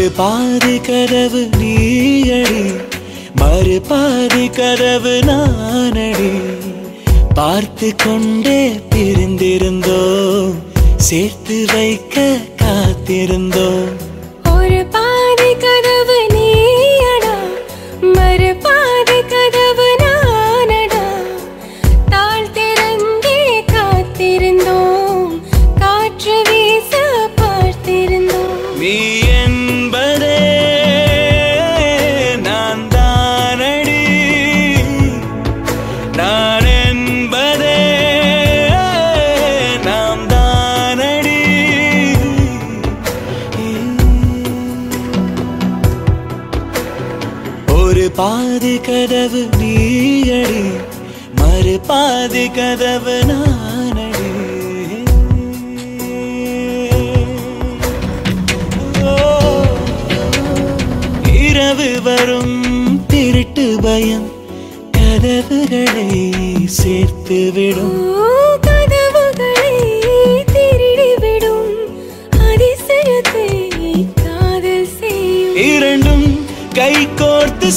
ஒரு பாதி கதவு நீயடி, மறு பாதி கதவு நானடி. பார்த்து கொண்டே பிரிந்திருந்தோம், சேர்த்து வைக்க காத்திருந்தோம். ஒரு பாதி கதவு நீயடா, மறு பாதி கதவு நானடா. தாழ் திறந்தே காத்திருந்தோம், காற்று வீச பார்த்திருந்தோம். நீ என்பதே நான் தானடி, நான் என்பதே நாம் தானடி. ஒரு பாதி கதவு நீயடி, மறு பாதி கதவு நானடி. இரவு வரும் திருட்டு பயம் கதவுகளை சேர்த்துவிடும். கதவுகளை திருடிவிடும், அதிசயத்தை காதல் செய்யும். இரண்டும் கை கோர்த்து